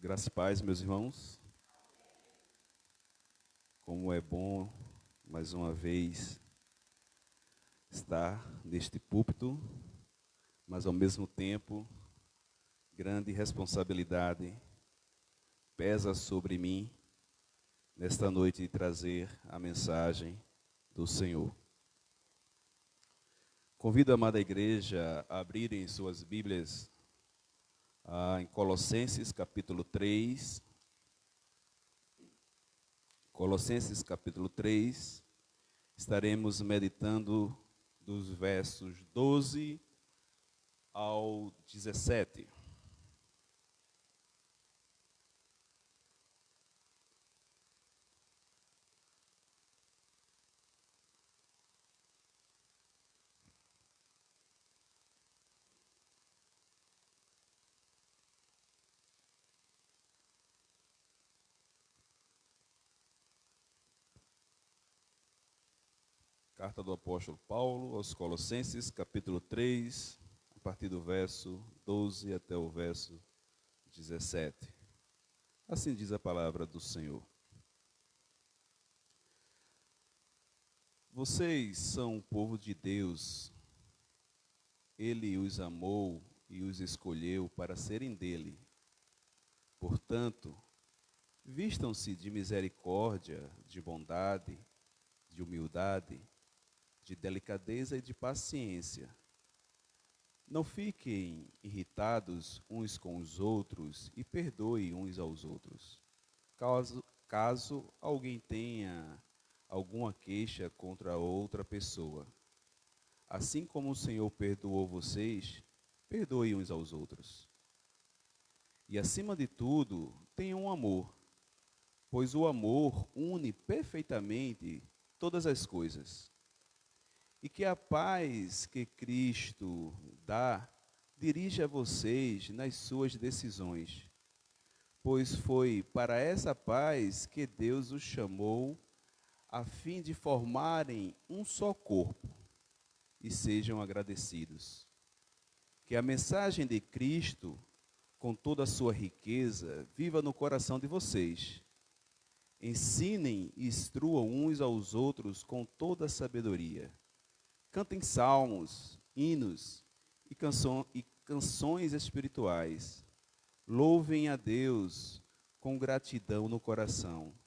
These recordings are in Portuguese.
Graças e paz, meus irmãos. Como é bom, mais uma vez, estar neste púlpito, mas ao mesmo tempo, grande responsabilidade pesa sobre mim nesta noite de trazer a mensagem do Senhor. Convido a amada igreja a abrirem suas Bíblias em Colossenses capítulo 3. Colossenses capítulo 3, estaremos meditando dos versos 12 ao 17. Carta do apóstolo Paulo aos Colossenses, capítulo 3, a partir do verso 12 até o verso 17. Assim diz a palavra do Senhor. Vocês são o povo de Deus. Ele os amou e os escolheu para serem dele. Portanto, vistam-se de misericórdia, de bondade, de humildade, de delicadeza e de paciência. Não fiquem irritados uns com os outros e perdoem uns aos outros. Caso alguém tenha alguma queixa contra outra pessoa. Assim como o Senhor perdoou vocês, perdoem uns aos outros. E acima de tudo, tenham amor, pois o amor une perfeitamente todas as coisas. E que a paz que Cristo dá, dirija vocês nas suas decisões, pois foi para essa paz que Deus os chamou, a fim de formarem um só corpo, e sejam agradecidos. Que a mensagem de Cristo, com toda a sua riqueza, viva no coração de vocês. Ensinem e instruam uns aos outros com toda a sabedoria. Cantem salmos, hinos e canções espirituais. Louvem a Deus com gratidão no coração.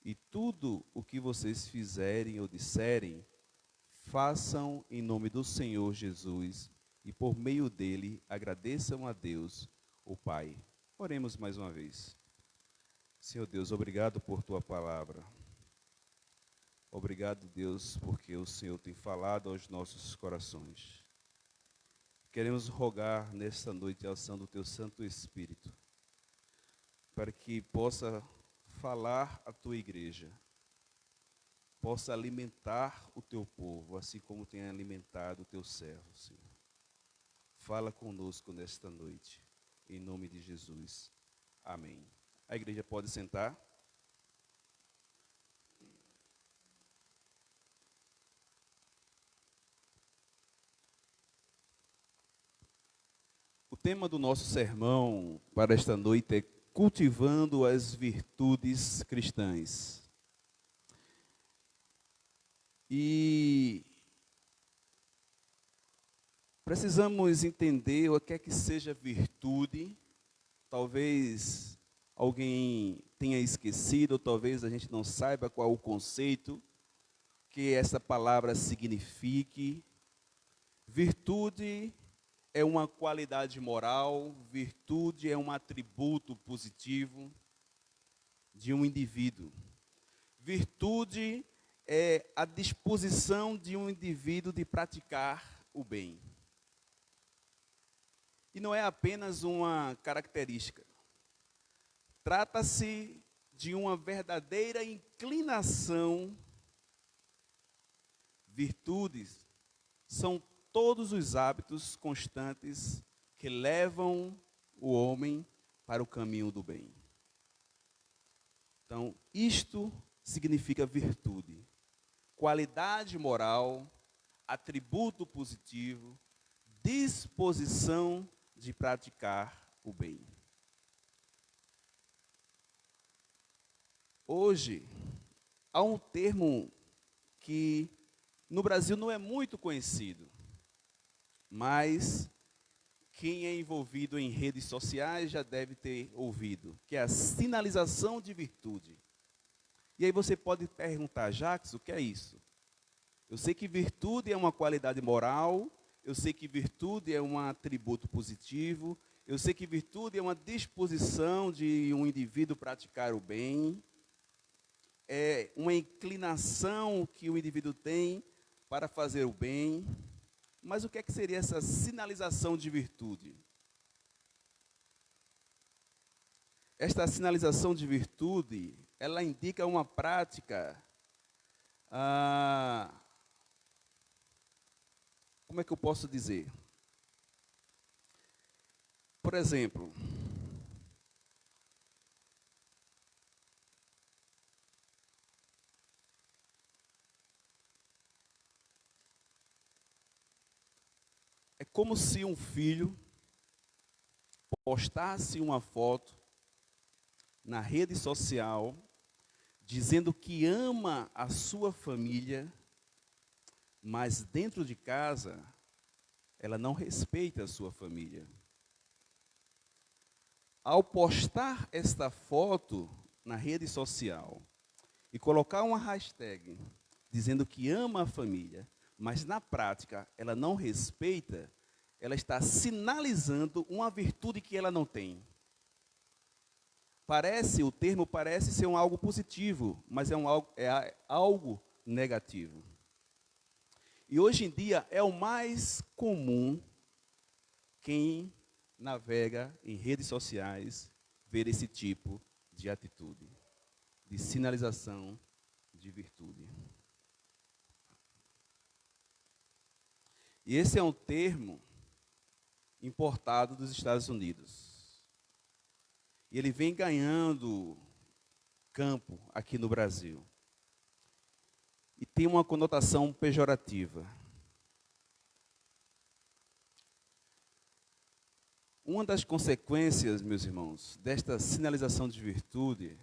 E tudo o que vocês fizerem ou disserem, façam em nome do Senhor Jesus e por meio dele agradeçam a Deus, o Pai. Oremos mais uma vez. Senhor Deus, obrigado por tua palavra. Obrigado, Deus, porque o Senhor tem falado aos nossos corações. Queremos rogar nesta noite a ação do teu Santo Espírito, para que possa falar a tua igreja, possa alimentar o teu povo, assim como tem alimentado o teu servo, Senhor. Fala conosco nesta noite, em nome de Jesus. Amém. A igreja pode sentar. O tema do nosso sermão para esta noite é cultivando as virtudes cristãs. E precisamos entender o que é que seja virtude. Talvez alguém tenha esquecido, ou talvez a gente não saiba qual o conceito que essa palavra signifique. Virtude é uma qualidade moral, virtude é um atributo positivo de um indivíduo. Virtude é a disposição de um indivíduo de praticar o bem. E não é apenas uma característica. Trata-se de uma verdadeira inclinação. Virtudes são todos os hábitos constantes que levam o homem para o caminho do bem. Então, isto significa virtude. Qualidade moral, atributo positivo, disposição de praticar o bem. Hoje, há um termo que no Brasil não é muito conhecido, mas quem é envolvido em redes sociais já deve ter ouvido, que é a sinalização de virtude. E aí você pode perguntar, Jacques, o que é isso? Eu sei que virtude é uma qualidade moral, eu sei que virtude é um atributo positivo, eu sei que virtude é uma disposição de um indivíduo praticar o bem, é uma inclinação que o indivíduo tem para fazer o bem. Mas o que é que seria essa sinalização de virtude? Esta sinalização de virtude, ela indica uma prática, como é que eu posso dizer? Por exemplo, é como se um filho postasse uma foto na rede social, dizendo que ama a sua família, mas dentro de casa, ela não respeita a sua família. Ao postar esta foto na rede social e colocar uma hashtag dizendo que ama a família, mas na prática ela não respeita, ela está sinalizando uma virtude que ela não tem. O termo parece ser algo positivo, mas é algo negativo. E hoje em dia é o mais comum quem navega em redes sociais ver esse tipo de atitude, de sinalização de virtude. E esse é um termo importado dos Estados Unidos. E ele vem ganhando campo aqui no Brasil. E tem uma conotação pejorativa. Uma das consequências, meus irmãos, desta sinalização de virtude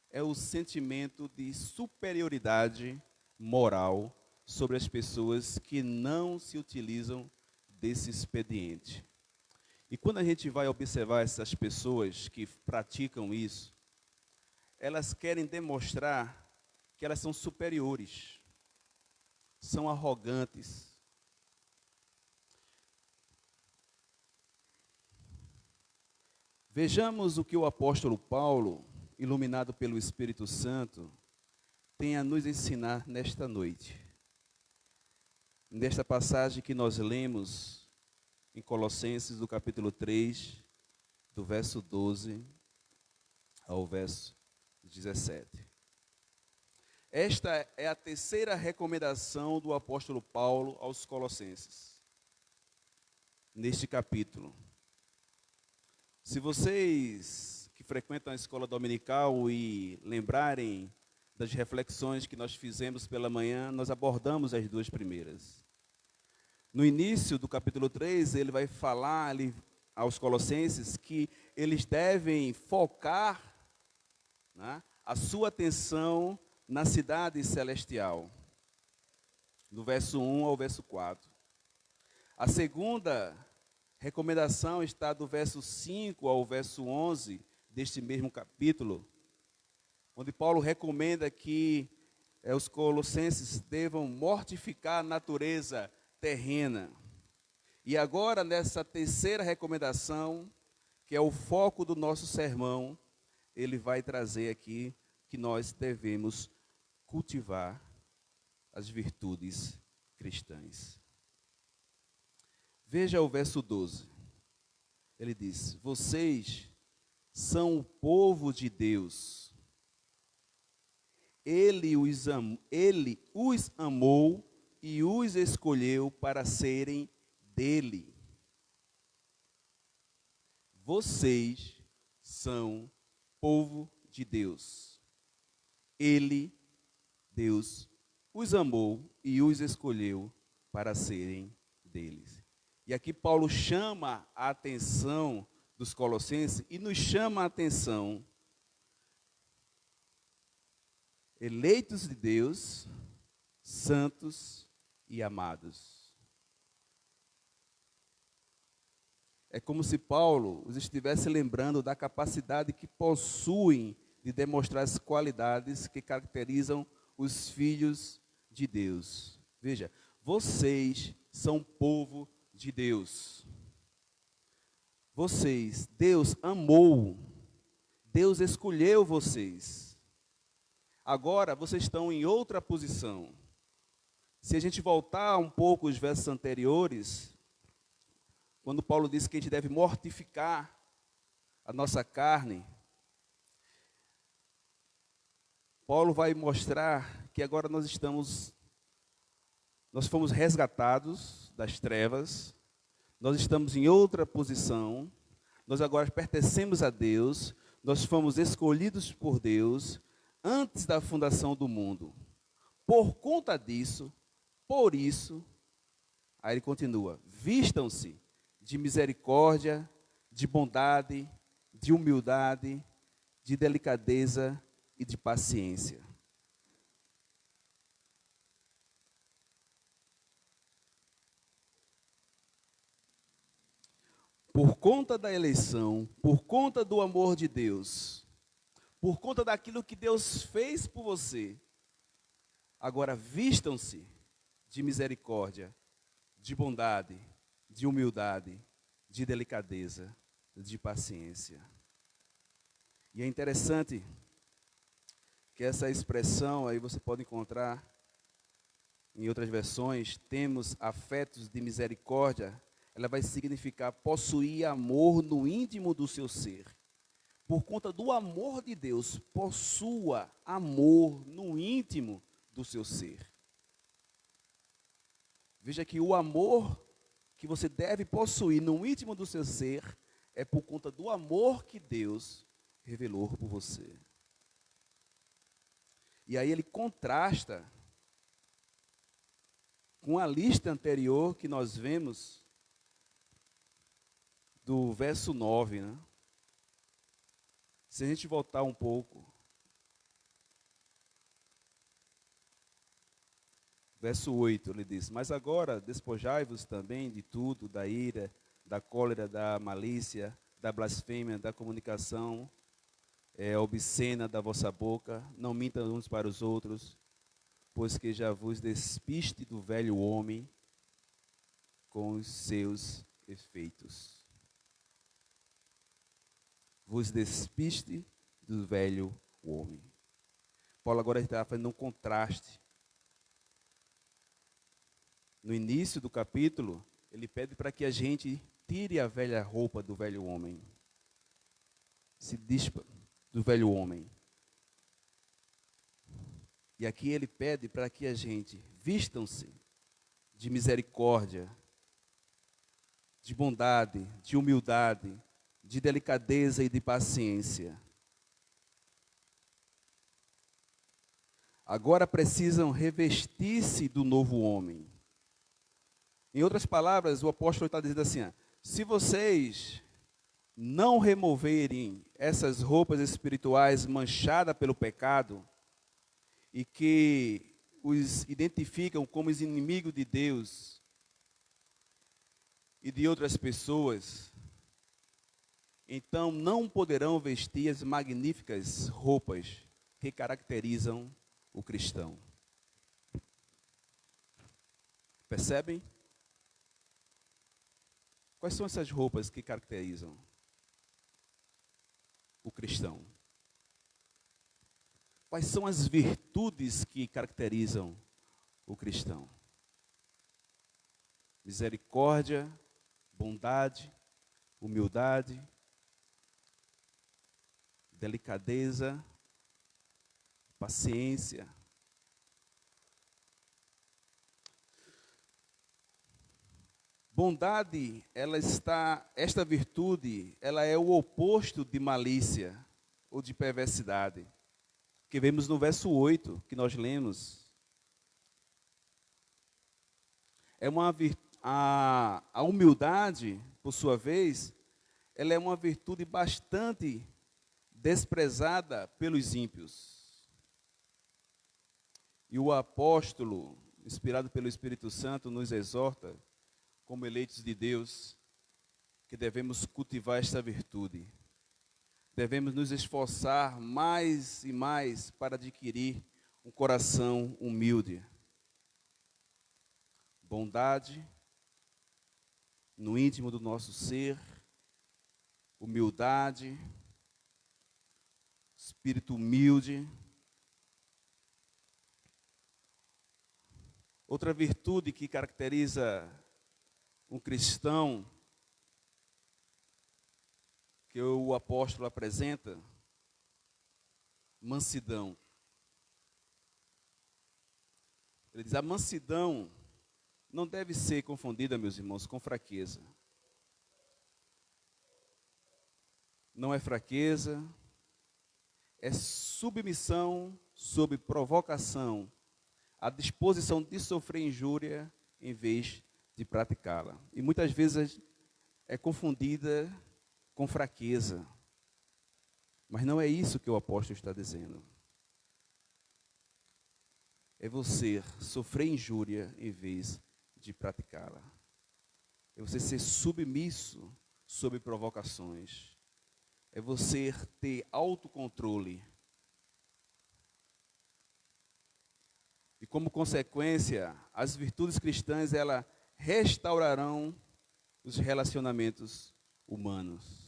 é o sentimento de superioridade moral sobre as pessoas que não se utilizam desse expediente. E quando a gente vai observar essas pessoas que praticam isso, elas querem demonstrar que elas são superiores, são arrogantes. Vejamos o que o apóstolo Paulo, iluminado pelo Espírito Santo, tem a nos ensinar nesta noite. Nesta passagem que nós lemos em Colossenses, do capítulo 3, do verso 12 ao verso 17. Esta é a terceira recomendação do apóstolo Paulo aos Colossenses, neste capítulo. Se vocês que frequentam a escola dominical e lembrarem das reflexões que nós fizemos pela manhã, nós abordamos as duas primeiras. No início do capítulo 3, ele vai falar ali aos Colossenses que eles devem focar, né, a sua atenção na cidade celestial, do verso 1 ao verso 4. A segunda recomendação está do verso 5 ao verso 11 deste mesmo capítulo, onde Paulo recomenda que os colossenses devam mortificar a natureza terrena. E agora, nessa terceira recomendação, que é o foco do nosso sermão, ele vai trazer aqui que nós devemos cultivar as virtudes cristãs. Veja o verso 12. Ele diz: vocês são o povo de Deus. Ele os amou e os escolheu para serem dele. Vocês são povo de Deus. Deus, os amou e os escolheu para serem deles. E aqui Paulo chama a atenção dos colossenses e nos chama a atenção eleitos de Deus, santos e amados. É como se Paulo os estivesse lembrando da capacidade que possuem de demonstrar as qualidades que caracterizam os filhos de Deus. Veja, vocês são povo de Deus. Vocês, Deus amou, Deus escolheu vocês. Agora vocês estão em outra posição. Se a gente voltar um pouco os versos anteriores, quando Paulo disse que a gente deve mortificar a nossa carne, Paulo vai mostrar que agora nós fomos resgatados das trevas, nós estamos em outra posição, nós agora pertencemos a Deus, nós fomos escolhidos por Deus antes da fundação do mundo. Por conta disso, por isso, aí ele continua, vistam-se de misericórdia, de bondade, de humildade, de delicadeza e de paciência. Por conta da eleição, por conta do amor de Deus, por conta daquilo que Deus fez por você, agora vistam-se de misericórdia, de bondade, de humildade, de delicadeza, de paciência. E é interessante que essa expressão aí você pode encontrar em outras versões, temos afetos de misericórdia, ela vai significar possuir amor no íntimo do seu ser. Por conta do amor de Deus, possua amor no íntimo do seu ser. Veja que o amor que você deve possuir no íntimo do seu ser é por conta do amor que Deus revelou por você. E aí ele contrasta com a lista anterior que nós vemos do verso 9, né? Se a gente voltar um pouco, verso 8, ele diz, mas agora despojai-vos também de tudo, da ira, da cólera, da malícia, da blasfêmia, da comunicação obscena da vossa boca, não mintam uns para os outros, pois que já vos despiste do velho homem com os seus efeitos. Vos despiste do velho homem. Paulo agora está fazendo um contraste. No início do capítulo, ele pede para que a gente tire a velha roupa do velho homem. Se dispa do velho homem. E aqui ele pede para que a gente vistam-se de misericórdia, de bondade, de humildade, de delicadeza e de paciência. Agora precisam revestir-se do novo homem. Em outras palavras, o apóstolo está dizendo assim, se vocês não removerem essas roupas espirituais manchadas pelo pecado e que os identificam como os inimigos de Deus e de outras pessoas, então não poderão vestir as magníficas roupas que caracterizam o cristão. Percebem? Quais são essas roupas que caracterizam o cristão? Quais são as virtudes que caracterizam o cristão? Misericórdia, bondade, humildade, delicadeza, paciência. Bondade, esta virtude, ela é o oposto de malícia ou de perversidade, que vemos no verso 8, que nós lemos. A humildade, por sua vez, ela é uma virtude bastante desprezada pelos ímpios. E o apóstolo, inspirado pelo Espírito Santo, nos exorta, como eleitos de Deus, que devemos cultivar esta virtude. Devemos nos esforçar mais e mais para adquirir um coração humilde. Bondade no íntimo do nosso ser, humildade, espírito humilde. Outra virtude que caracteriza um cristão, que o apóstolo apresenta, mansidão. Ele diz: a mansidão não deve ser confundida, meus irmãos, com fraqueza. Não é fraqueza, é submissão sob provocação, a disposição de sofrer injúria em vez de praticá-la. E muitas vezes é confundida com fraqueza. Mas não é isso que o apóstolo está dizendo. É você sofrer injúria em vez de praticá-la. É você ser submisso sob provocações. É você ter autocontrole. E como consequência, as virtudes cristãs, elas restaurarão os relacionamentos humanos.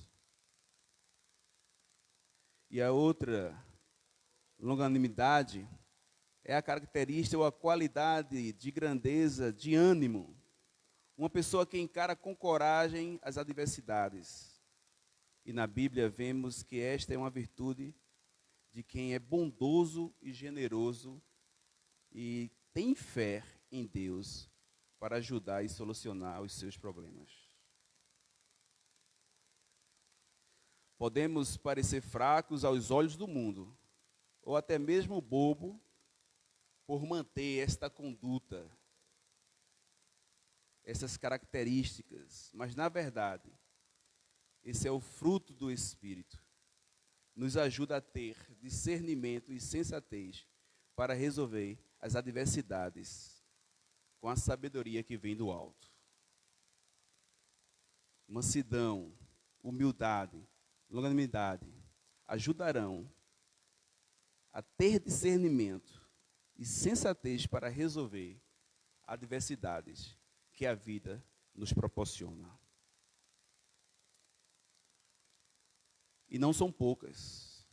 E a outra, longanimidade, é a característica ou a qualidade de grandeza, de ânimo. Uma pessoa que encara com coragem as adversidades. E na Bíblia vemos que esta é uma virtude de quem é bondoso e generoso e tem fé em Deus para ajudar e solucionar os seus problemas. Podemos parecer fracos aos olhos do mundo, ou até mesmo bobo, por manter esta conduta, essas características, mas na verdade, esse é o fruto do Espírito. Nos ajuda a ter discernimento e sensatez para resolver as adversidades com a sabedoria que vem do alto. Mansidão, humildade, longanimidade ajudarão a ter discernimento e sensatez para resolver adversidades que a vida nos proporciona. E não são poucas.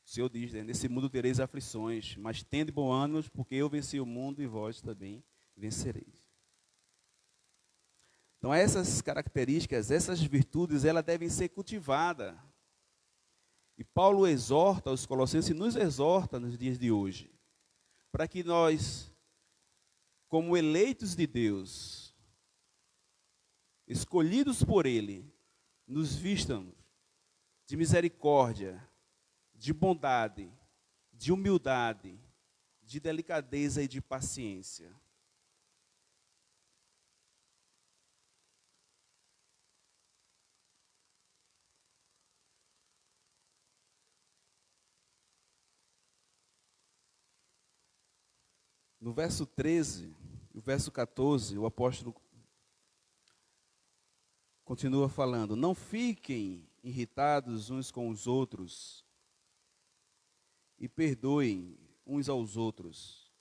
O Senhor diz, né, nesse mundo tereis aflições, mas tende bom ânimo, porque eu venci o mundo e vós também vencereis. Então essas características, essas virtudes, elas devem ser cultivadas. E Paulo exorta os colossenses, nos exorta nos dias de hoje, para que nós, como eleitos de Deus, escolhidos por Ele, nos vistamos de misericórdia, de bondade, de humildade, de delicadeza e de paciência. No verso 13, no verso 14, o apóstolo continua falando: não fiquem irritados uns com os outros e perdoem uns aos outros,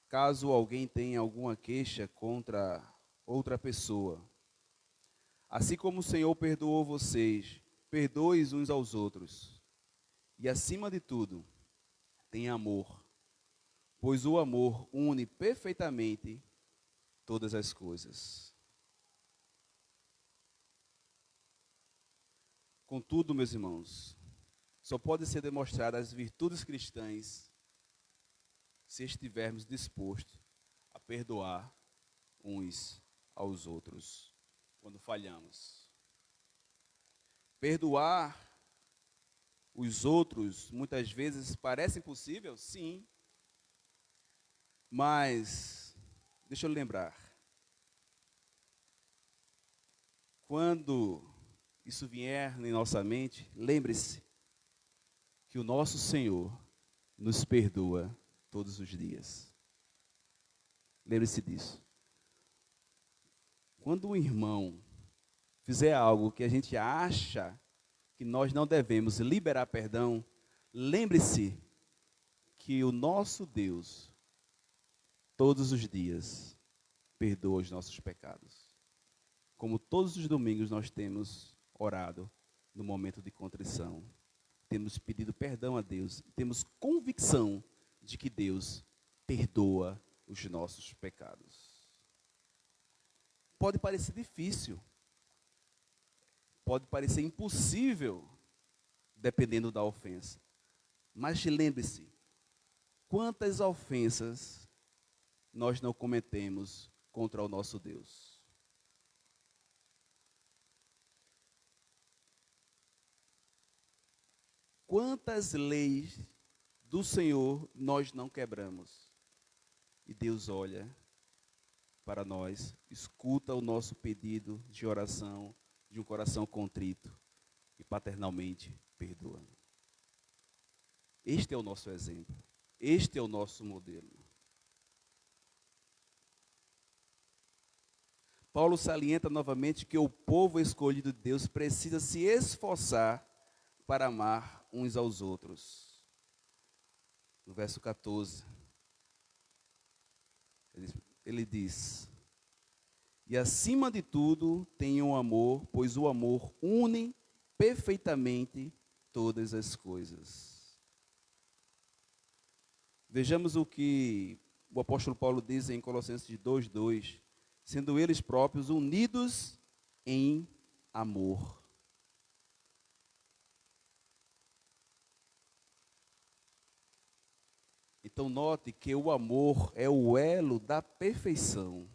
caso alguém tenha alguma queixa contra outra pessoa. Assim como o Senhor perdoou vocês, perdoem uns aos outros. E acima de tudo, tenha amor, pois o amor une perfeitamente todas as coisas. Contudo, meus irmãos, só pode ser demonstradas as virtudes cristãs se estivermos dispostos a perdoar uns aos outros quando falhamos. Perdoar os outros muitas vezes parece impossível, sim, mas deixa eu lembrar, quando isso vier em nossa mente, lembre-se que o nosso Senhor nos perdoa todos os dias. Lembre-se disso. Quando um irmão fizer algo que a gente acha que nós não devemos liberar perdão, lembre-se que o nosso Deus, todos os dias, perdoa os nossos pecados. Como todos os domingos nós temos orado no momento de contrição, temos pedido perdão a Deus, temos convicção de que Deus perdoa os nossos pecados. Pode parecer difícil, pode parecer impossível, dependendo da ofensa. Mas lembre-se, quantas ofensas nós não cometemos contra o nosso Deus? Quantas leis do Senhor nós não quebramos? E Deus olha para nós, escuta o nosso pedido de oração, de um coração contrito, e paternalmente perdoa. Este é o nosso exemplo, este é o nosso modelo. Paulo salienta novamente que o povo escolhido de Deus precisa se esforçar para amar uns aos outros. No verso 14, ele diz: e acima de tudo tenham amor, pois o amor une perfeitamente todas as coisas. Vejamos o que o apóstolo Paulo diz em Colossenses 2:2, sendo eles próprios unidos em amor. Então note que o amor é o elo da perfeição,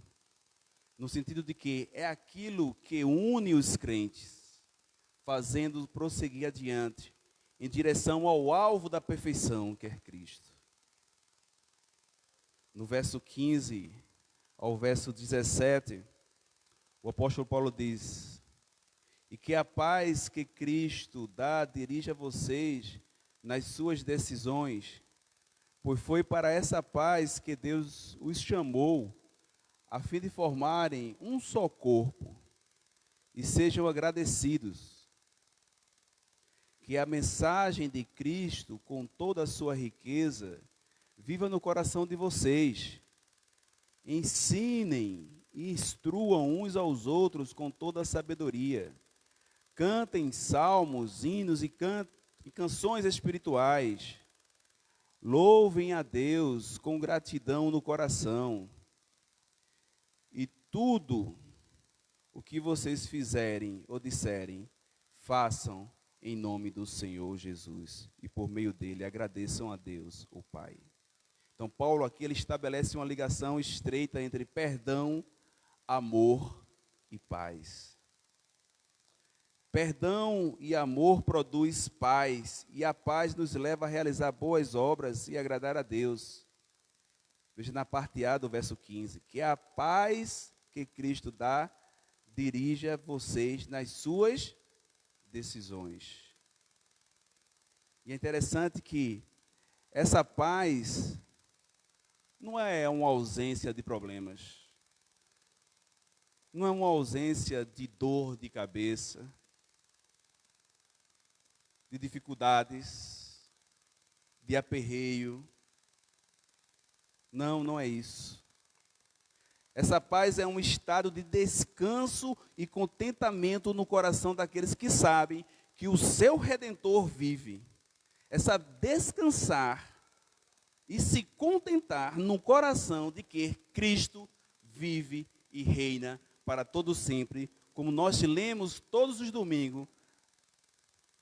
no sentido de que é aquilo que une os crentes, fazendo prosseguir adiante, em direção ao alvo da perfeição, que é Cristo. No verso 15 ao verso 17, o apóstolo Paulo diz: e que a paz que Cristo dá dirija vocês nas suas decisões, pois foi para essa paz que Deus os chamou, a fim de formarem um só corpo, e sejam agradecidos. Que a mensagem de Cristo, com toda a sua riqueza, viva no coração de vocês. Ensinem e instruam uns aos outros com toda a sabedoria. Cantem salmos, hinos e canções espirituais. Louvem a Deus com gratidão no coração. E tudo o que vocês fizerem ou disserem, façam em nome do Senhor Jesus. E por meio dele agradeçam a Deus, o Pai. Então Paulo aqui ele estabelece uma ligação estreita entre perdão, amor e paz. Perdão e amor produz paz, e a paz nos leva a realizar boas obras e agradar a Deus. Veja na parte A do verso 15, que a paz que Cristo dá, dirija vocês nas suas decisões. E é interessante que essa paz não é uma ausência de problemas, não é uma ausência de dor de cabeça, de dificuldades, de aperreio. Não, não é isso. Essa paz é um estado de descanso e contentamento no coração daqueles que sabem que o seu Redentor vive. Essa descansar e se contentar no coração de que Cristo vive e reina para todo sempre, como nós lemos todos os domingos,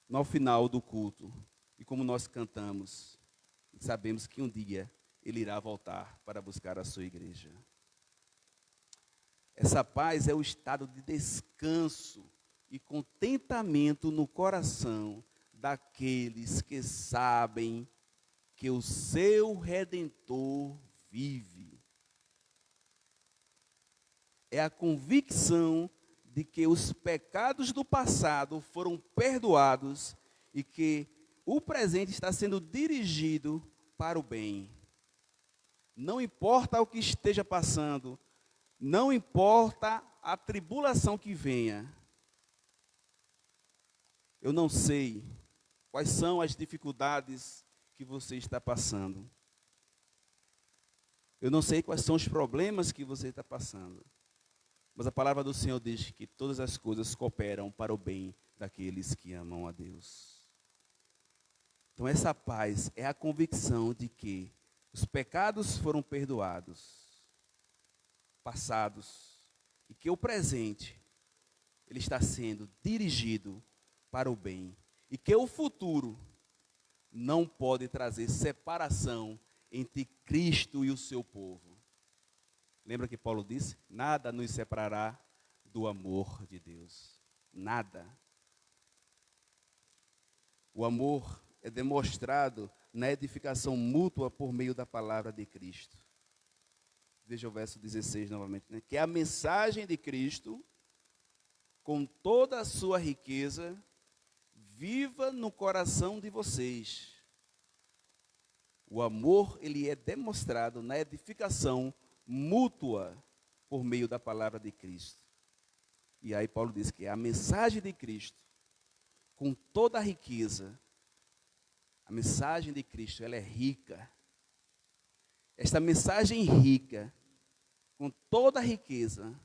no final do culto, e como nós cantamos, e sabemos que um dia Ele irá voltar para buscar a sua igreja. Essa paz é o estado de descanso e contentamento no coração daqueles que sabem que o seu Redentor vive. É a convicção de que os pecados do passado foram perdoados e que o presente está sendo dirigido para o bem. Não importa o que esteja passando, não importa a tribulação que venha. Eu não sei quais são as dificuldades que você está passando. Eu não sei quais são os problemas que você está passando. Mas a palavra do Senhor diz que todas as coisas cooperam para o bem daqueles que amam a Deus. Então essa paz é a convicção de que os pecados foram perdoados, passados, e que o presente, ele está sendo dirigido para o bem. E que o futuro não pode trazer separação entre Cristo e o seu povo. Lembra que Paulo disse? Nada nos separará do amor de Deus. Nada. O amor é demonstrado na edificação mútua por meio da palavra de Cristo. Veja o verso 16 novamente, né? Que a mensagem de Cristo, com toda a sua riqueza, viva no coração de vocês. O amor, ele é demonstrado na edificação mútua por meio da palavra de Cristo. E aí Paulo diz que a mensagem de Cristo, com toda a riqueza, a mensagem de Cristo, ela é rica. Esta mensagem rica, com toda a riqueza,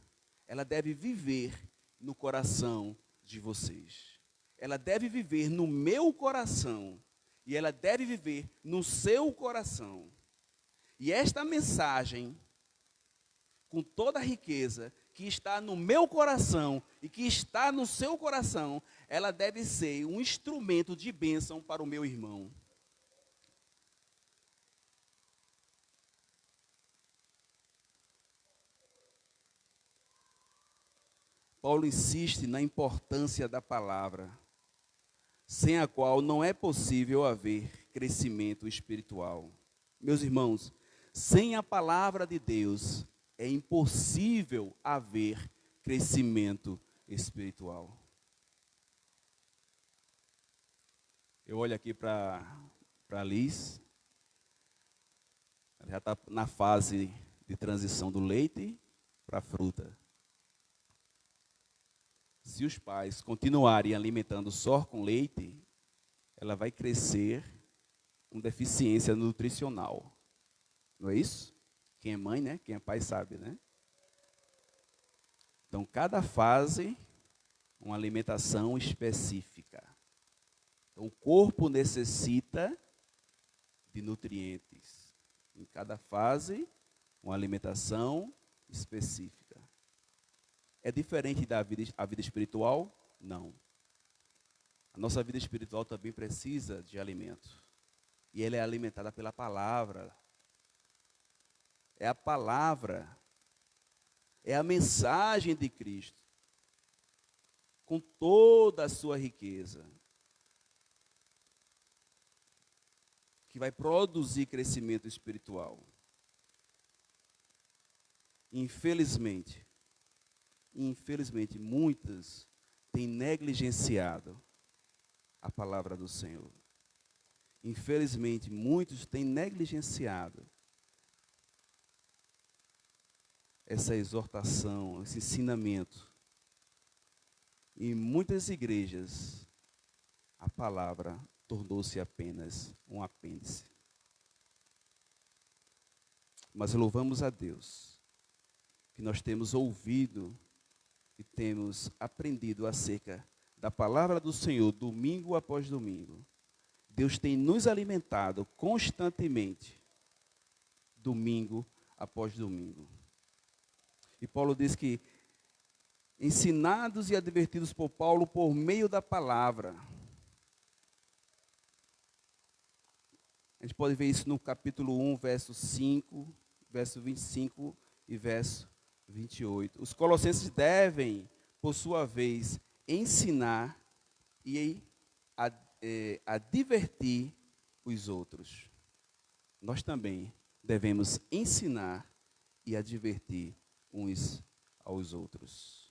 ela deve viver no coração de vocês. Ela deve viver no meu coração. E ela deve viver no seu coração. E esta mensagem, com toda a riqueza, que está no meu coração e que está no seu coração, ela deve ser um instrumento de bênção para o meu irmão. Paulo insiste na importância da palavra, sem a qual não é possível haver crescimento espiritual. Meus irmãos, sem a palavra de Deus, é impossível haver crescimento espiritual. Eu olho aqui para a Liz, ela já está na fase de transição do leite para a fruta. Se os pais continuarem alimentando só com leite, ela vai crescer com deficiência nutricional. Não é isso? Quem é mãe, né? Quem é pai sabe, né? Então, cada fase, uma alimentação específica. Então, o corpo necessita de nutrientes. Em cada fase, uma alimentação específica. É diferente da vida espiritual? Não. A nossa vida espiritual também precisa de alimento. E ela é alimentada pela palavra. É a palavra. É a mensagem de Cristo. Com toda a sua riqueza. Que vai produzir crescimento espiritual. Infelizmente, muitas têm negligenciado a palavra do Senhor. Infelizmente, muitos têm negligenciado essa exortação, esse ensinamento. Em muitas igrejas, a palavra tornou-se apenas um apêndice. Mas louvamos a Deus, que nós temos ouvido e temos aprendido acerca da palavra do Senhor, domingo após domingo. Deus tem nos alimentado constantemente, domingo após domingo. E Paulo diz que, ensinados e advertidos por Paulo por meio da palavra. A gente pode ver isso no capítulo 1, verso 5, verso 25 e verso 28. Os colossenses devem, por sua vez, ensinar e advertir os outros. Nós também devemos ensinar e advertir uns aos outros.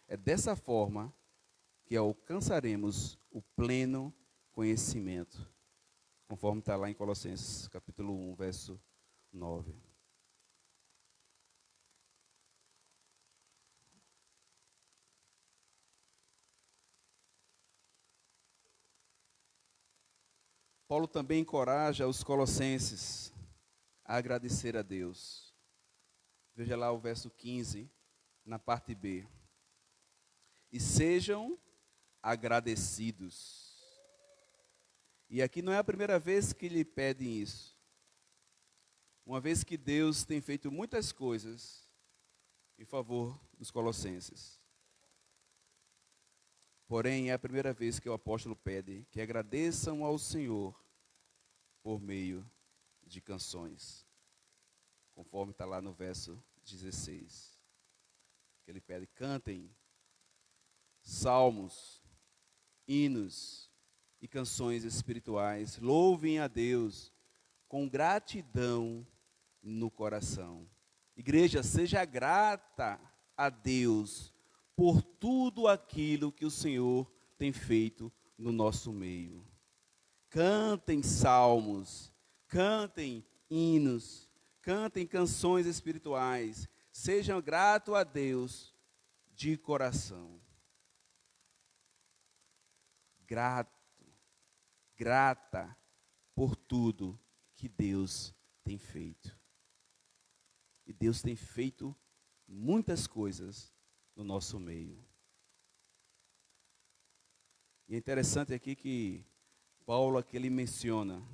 É dessa forma que alcançaremos o pleno conhecimento conforme está lá em Colossenses, capítulo 1, verso 9. Paulo também encoraja os colossenses a agradecer a Deus. Veja lá o verso 15, na parte B. E sejam agradecidos. E aqui não é a primeira vez que lhe pedem isso. Uma vez que Deus tem feito muitas coisas em favor dos colossenses. Porém, é a primeira vez que o apóstolo pede que agradeçam ao Senhor por meio de canções. Conforme está lá no verso 16. Que ele pede, cantem salmos, hinos e canções espirituais. Louvem a Deus com gratidão no coração. Igreja, seja grata a Deus por tudo aquilo que o Senhor tem feito no nosso meio. Cantem salmos, cantem hinos, cantem canções espirituais. Sejam gratos a Deus de coração. Grata por tudo que Deus tem feito. E Deus tem feito muitas coisas no nosso meio. E é interessante aqui que Paulo aqui ele menciona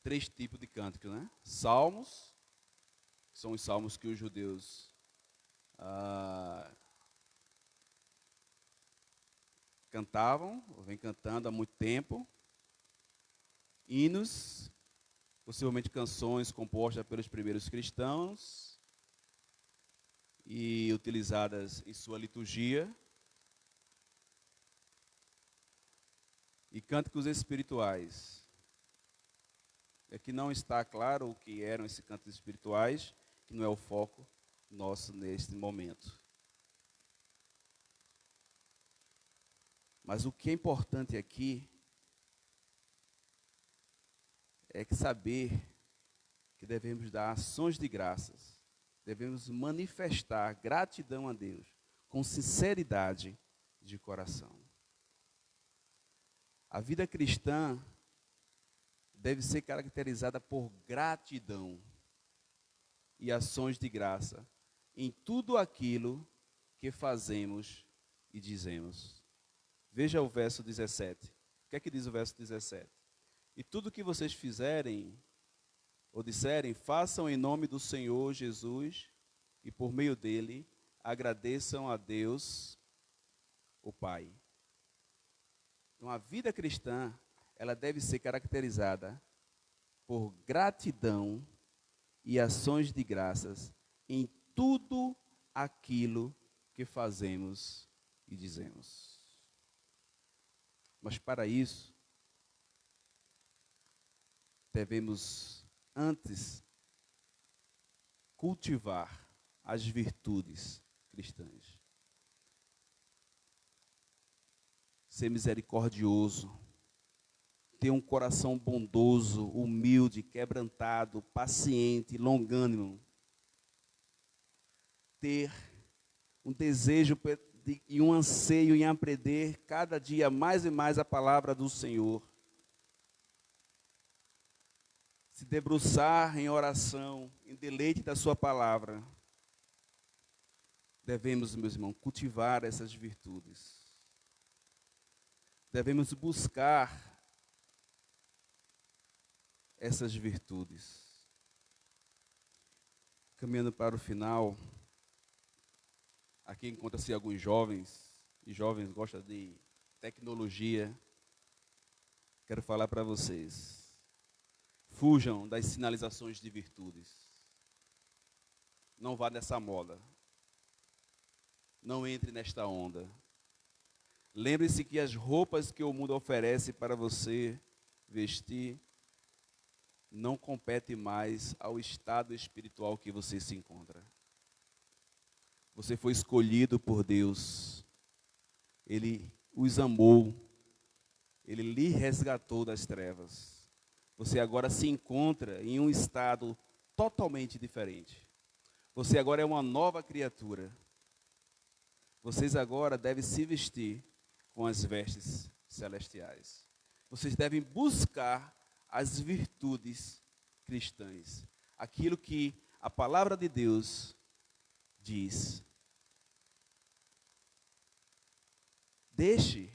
3 tipos de cânticos, né? Salmos, que são os salmos que os judeus cantavam, ou vem cantando há muito tempo. Hinos, possivelmente canções compostas pelos primeiros cristãos e utilizadas em sua liturgia. E cânticos espirituais. Aqui não está claro o que eram esses cânticos espirituais, que não é o foco nosso neste momento. Mas o que é importante aqui é que saber que devemos dar ações de graças, devemos manifestar gratidão a Deus com sinceridade de coração. A vida cristã deve ser caracterizada por gratidão e ações de graça em tudo aquilo que fazemos e dizemos. Veja o verso 17. O que é que diz o verso 17? E tudo que vocês fizerem ou disserem, façam em nome do Senhor Jesus e por meio dele agradeçam a Deus, o Pai. Então a vida cristã, ela deve ser caracterizada por gratidão e ações de graças em tudo aquilo que fazemos e dizemos. Mas para isso, devemos antes cultivar as virtudes cristãs. Ser misericordioso, ter um coração bondoso, humilde, quebrantado, paciente, longânimo. Ter um desejo e um anseio em aprender cada dia mais e mais a palavra do Senhor. Se debruçar em oração, em deleite da sua palavra. Devemos, meus irmãos, cultivar essas virtudes. Devemos buscar essas virtudes. Caminhando para o final, aqui encontra-se alguns jovens, e jovens gostam de tecnologia. Quero falar para vocês. Fujam das sinalizações de virtudes. Não vá nessa moda. Não entre nesta onda. Lembre-se que as roupas que o mundo oferece para você vestir não competem mais ao estado espiritual que você se encontra. Você foi escolhido por Deus. Ele os amou. Ele lhe resgatou das trevas. Você agora se encontra em um estado totalmente diferente. Você agora é uma nova criatura. Vocês agora devem se vestir com as vestes celestiais. Vocês devem buscar as virtudes cristãs. Aquilo que a palavra de Deus diz. Deixe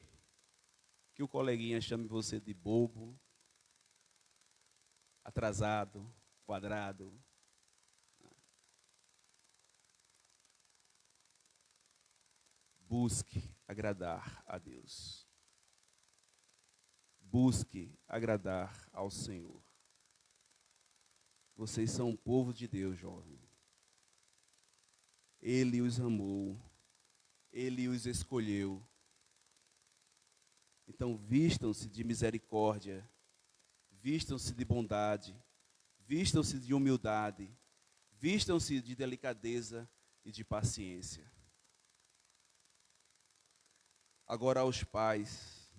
que o coleguinha chame você de bobo, atrasado, quadrado. Busque agradar a Deus. Busque agradar ao Senhor. Vocês são o povo de Deus, jovem. Ele os amou. Ele os escolheu. Então vistam-se de misericórdia. Vistam-se de bondade. Vistam-se de humildade. Vistam-se de delicadeza e de paciência. Agora aos pais,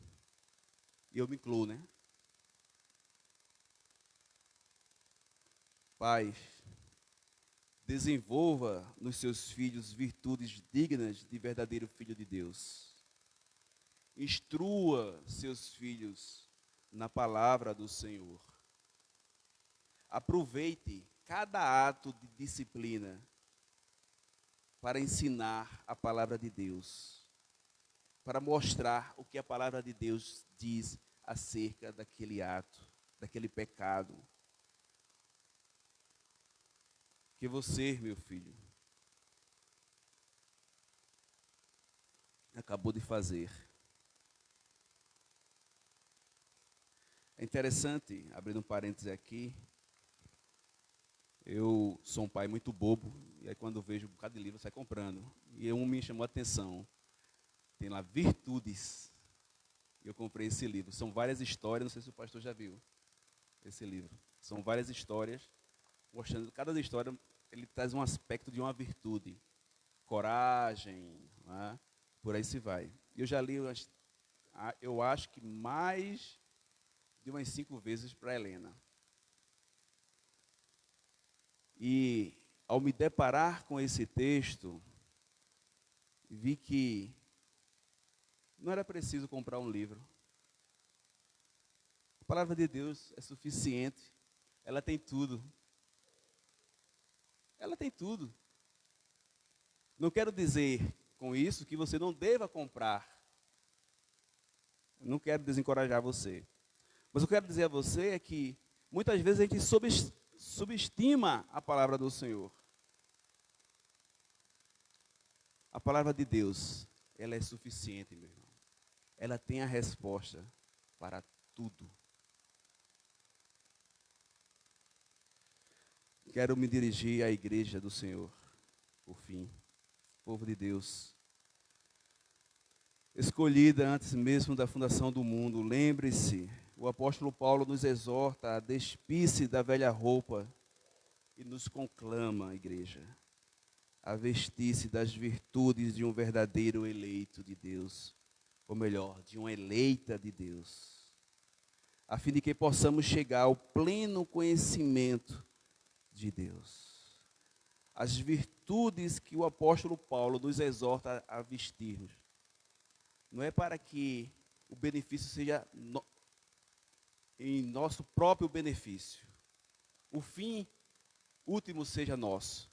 e eu me incluo, né? Pais, desenvolva nos seus filhos virtudes dignas de verdadeiro filho de Deus. Instrua seus filhos na palavra do Senhor. Aproveite cada ato de disciplina para ensinar a palavra de Deus, para mostrar o que a palavra de Deus diz acerca daquele ato, daquele pecado. Que você, meu filho, acabou de fazer. É interessante, abrindo um parêntese aqui, eu sou um pai muito bobo, e aí quando vejo um bocado de livro, eu saio comprando. E um me chamou a atenção. Tem lá Virtudes. Eu comprei esse livro. São várias histórias, não sei se o pastor já viu esse livro. São várias histórias, mostrando, cada história, ele traz um aspecto de uma virtude. Coragem, né? Por aí se vai. Eu já li, eu acho que mais de umas 5 vezes para Helena. E ao me deparar com esse texto, vi que não era preciso comprar um livro. A palavra de Deus é suficiente. Ela tem tudo. Ela tem tudo. Não quero dizer com isso que você não deva comprar. Não quero desencorajar você. Mas eu quero dizer a você é que muitas vezes a gente subestima a palavra do Senhor. A palavra de Deus, ela é suficiente, meu irmão. Ela tem a resposta para tudo. Quero me dirigir à igreja do Senhor, por fim, povo de Deus. Escolhida antes mesmo da fundação do mundo, lembre-se, o apóstolo Paulo nos exorta a despir-se da velha roupa e nos conclama, igreja, a vestir-se das virtudes de um verdadeiro eleito de Deus, ou melhor, de uma eleita de Deus, a fim de que possamos chegar ao pleno conhecimento de Deus. As virtudes que o apóstolo Paulo nos exorta a vestirmos, não é para que o benefício seja em nosso próprio benefício. O fim último seja nosso.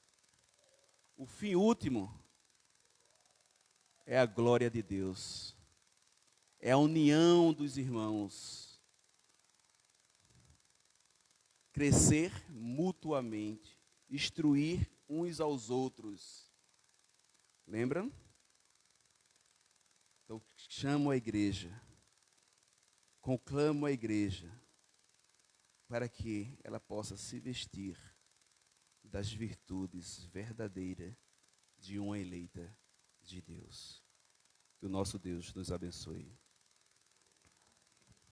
O fim último é a glória de Deus. É a união dos irmãos. Crescer mutuamente. Instruir uns aos outros. Lembram? Então, chamo a igreja. Conclamo a igreja. Para que ela possa se vestir das virtudes verdadeiras de uma eleita de Deus. Que o nosso Deus nos abençoe.